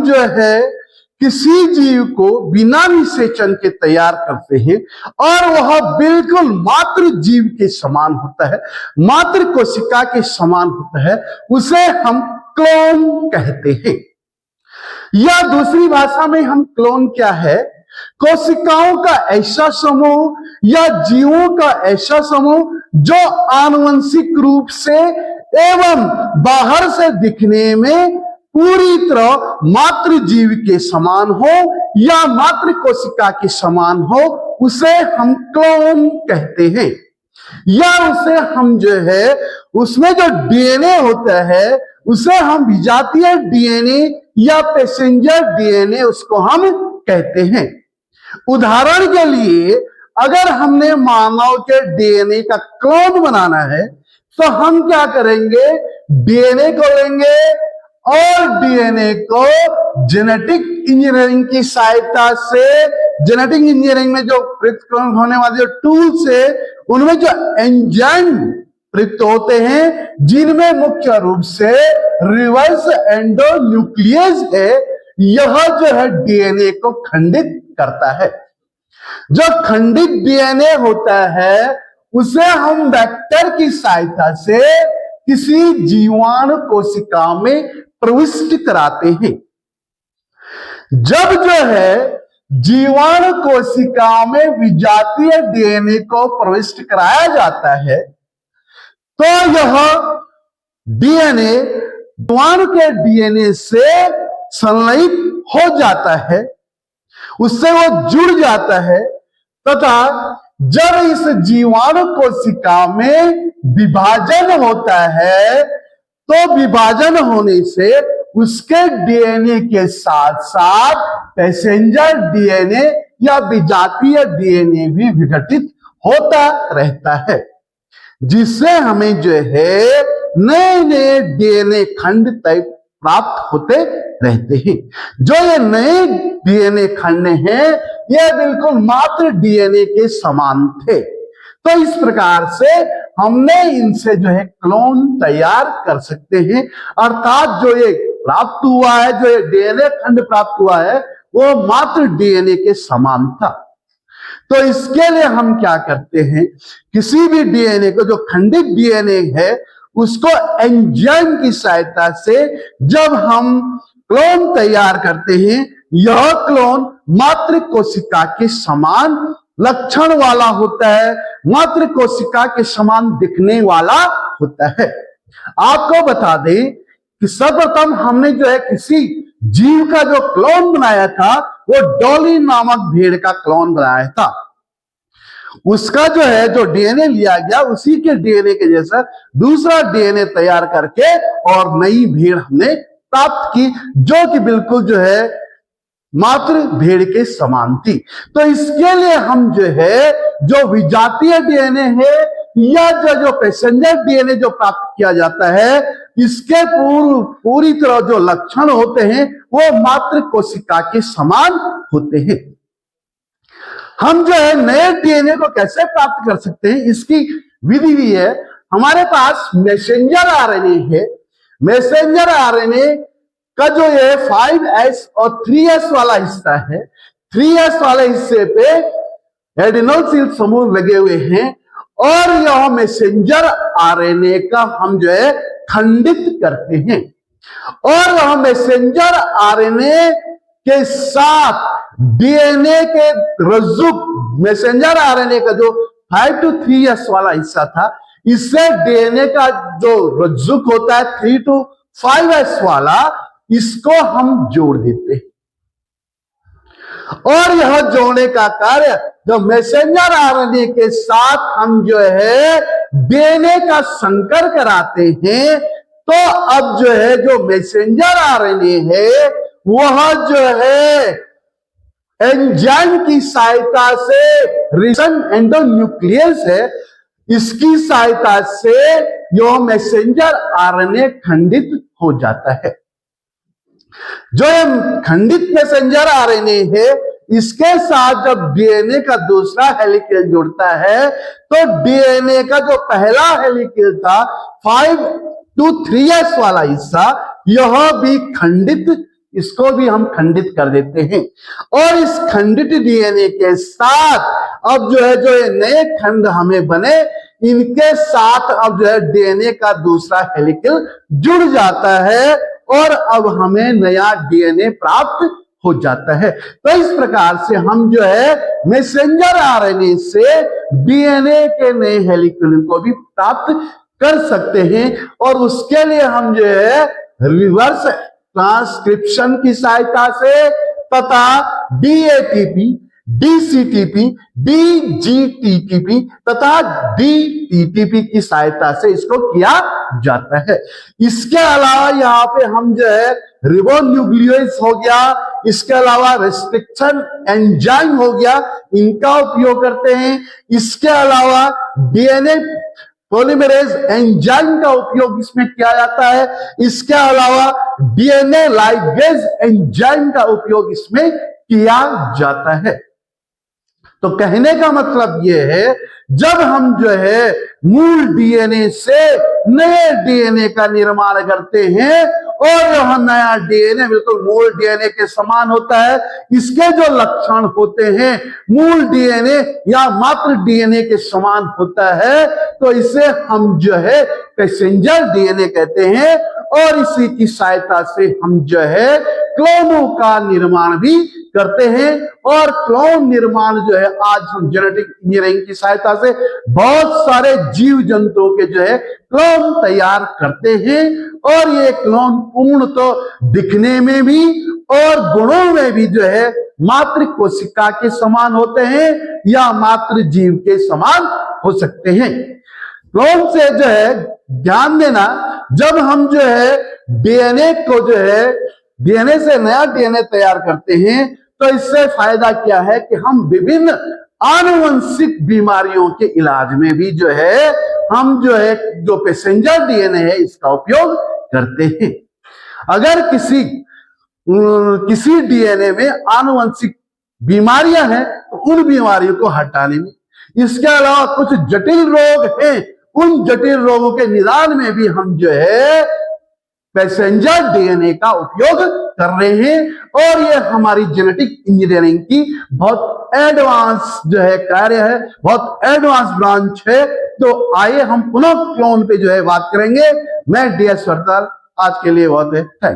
जो है किसी जीव को बिना निषेचन के तैयार करते हैं और वह बिल्कुल मातृ जीव के समान होता है, मातृ कोशिका के समान होता है, उसे हम क्लोन कहते हैं। या दूसरी भाषा में हम क्लोन क्या है, कोशिकाओं का ऐसा समूह या जीवों का ऐसा समूह जो आनुवंशिक रूप से एवं बाहर से दिखने में पूरी तरह मातृ जीव के समान हो या मातृ कोशिका के समान हो, उसे हम क्लोन कहते हैं। या उसे हम जो है उसमें जो डीएनए होता है उसे हम विजातीय डीएनए या पैसेंजर डीएनए उसको हम कहते हैं। उदाहरण के लिए अगर हमने मानव के डीएनए का क्लोन बनाना है तो हम क्या करेंगे, डीएनए को लेंगे और डीएनए को जेनेटिक इंजीनियरिंग की सहायता से, जेनेटिक इंजीनियरिंग में जो प्रयुक्त होने वाले जो टूल्स है उनमें जो एंजाइम प्रयुक्त होते हैं, जिनमें मुख्य रूप से रिवर्स एंडोन्यूक्लियस है, यह जो है डीएनए को खंडित करता है। जो खंडित डीएनए होता है उसे हम वेक्टर की सहायता से किसी जीवाणु कोशिका में प्रविष्ट कराते हैं। जब जो है जीवाणु कोशिका में विजातीय डीएनए को प्रविष्ट कराया जाता है तो यह डीएनए जीवाणु के डीएनए से संलयित हो जाता है, उससे वो जुड़ जाता है तथा जब इस जीवाणु कोशिका में विभाजन होता है तो विभाजन होने से उसके डीएनए के साथ साथ पैसेंजर डीएनए या विजातीय डीएनए भी विघटित होता रहता है, जिससे हमें जो है नए नए डीएनए खंड प्राप्त होते रहते हैं। जो ये नए डीएनए खंड हैं ये बिल्कुल मात्र डीएनए के समान थे। तो इस प्रकार से हमने इनसे जो है क्लोन तैयार कर सकते हैं, अर्थात जो ये प्राप्त हुआ है, जो ये डीएनए खंड प्राप्त हुआ है वो मात्र डीएनए के समान था। तो इसके लिए हम क्या करते हैं, किसी भी डीएनए को जो खंडित डीएनए है उसको एंजाइम की सहायता से जब हम क्लोन तैयार करते हैं, यह क्लोन मातृ कोशिका के समान लक्षण वाला होता है, मातृ कोशिका के समान दिखने वाला होता है। आपको बता दें कि सर्वप्रथम हमने जो है किसी जीव का जो क्लोन बनाया था वो डॉली नामक भेड़ का क्लोन बनाया था। उसका जो है जो डीएनए लिया गया उसी के डीएनए के जैसा दूसरा डीएनए तैयार करके और नई भेड़ हमने प्राप्त की जो कि बिल्कुल जो है मातृ भेड़ के समान थी। तो इसके लिए हम जो है जो विजातीय डीएनए है या जो पैसेंजर डीएनए जो प्राप्त किया जाता है इसके पूरी तरह जो लक्षण होते हैं वो मातृ कोशिका के समान होते हैं। हम जो है नए डीएनए को कैसे प्राप्त कर सकते हैं, इसकी विधि भी है। हमारे पास मैसेंजर आरएनए है। मैसेंजर आरएनए का जो ये 5s और 3s वाला हिस्सा है, 3s वाले हिस्से पे एडेनोसिल समूह लगे हुए हैं और यह मैसेंजर आरएनए का हम जो है खंडित करते हैं और यह मैसेंजर आरएनए के साथ डीएनए के रज्जु, मैसेंजर आरएनए का जो 5 to 3s वाला हिस्सा था इससे डीएनए का जो रज्जु होता है 3 to 5s वाला, इसको हम जोड़ देते हैं और यह जोड़ने का कार्य जो मैसेंजर आरएनए के साथ हम जो है डीएनए का संकर कराते हैं, तो अब जो है जो मैसेंजर आरएनए है वह जो है एंजाइम की सहायता से रिवर्स एंडोन्यूक्लियस है, इसकी सहायता से यह मैसेंजर आरएनए खंडित हो जाता है। जो खंडित मैसेंजर आरएनए है इसके साथ जब डीएनए का दूसरा हेलिकेज जुड़ता है तो डीएनए का जो पहला हेलिकेज था 5 to 3s वाला हिस्सा यह भी खंडित इसको भी हम खंडित कर देते हैं और इस खंडित डीएनए के साथ अब जो है जो ये नए खंड हमें बने, इनके साथ अब जो है डीएनए का दूसरा हेलिकल जुड़ जाता है और अब हमें नया डीएनए प्राप्त हो जाता है। तो इस प्रकार से हम जो है मैसेंजर आरएनए से डीएनए के नए हेलिकल को भी प्राप्त कर सकते हैं और उसके लिए हम जो है रिवर्स ट्रांसक्रिप्शन की सहायता से तथा डीएटीपी, डीसीटीपी, डीजीटीटीपी तथा डीटीटीपी की सहायता से इसको किया जाता है। इसके अलावा यहाँ पे हम जो है रिबोन्यूक्लियोइड्स हो गया, इसके अलावा रेस्ट्रिक्शन एंजाइम हो गया, इनका उपयोग करते हैं। इसके अलावा डीएनए पॉलीमरेज एंजाइम का उपयोग इसमें किया जाता है। इसके अलावा डीएनए लाइगेज एंजाइम का उपयोग इसमें किया जाता है। तो कहने का मतलब यह है, जब हम जो है मूल डीएनए से नए डीएनए का निर्माण करते हैं और यह नया डीएनए बिल्कुल मूल डीएनए के समान होता है, इसके जो लक्षण होते हैं मूल डीएनए या मात्र डीएनए के समान होता है, तो इसे हम जो है पैसेंजर डीएनए कहते हैं और इसी की सहायता से हम जो है क्लोनों का निर्माण भी करते हैं। और क्लोन निर्माण जो है आज हम जेनेटिक इंजीनियरिंग की सहायता से बहुत सारे जीव जंतुओं के जो है क्लोन तैयार करते हैं और ये क्लोन पूर्ण तो दिखने में भी और गुणों में भी जो है मातृ कोशिका के समान होते हैं या मातृ जीव के समान हो सकते हैं। क्लोन से जो है ध्यान देना, जब हम जो है डीएनए को जो है डीएनए से नया डीएनए तैयार करते हैं तो इससे फायदा क्या है कि हम विभिन्न आनुवंशिक बीमारियों के इलाज में भी जो है हम जो है जो पैसेंजर डीएनए है इसका उपयोग करते हैं। अगर किसी डीएनए में आनुवंशिक बीमारियां हैं तो उन बीमारियों को हटाने में, इसके अलावा कुछ जटिल रोग हैं, उन जटिल रोगों के निदान में भी हम जो है पैसेंजर डीएनए का उपयोग कर रहे हैं और ये हमारी जेनेटिक इंजीनियरिंग की बहुत एडवांस जो है कार्य है, बहुत एडवांस ब्रांच है। तो आइए हम पुनः क्लोन पे जो है बात करेंगे। मैं DS वरदार, आज के लिए बहुत है, थैंक यू।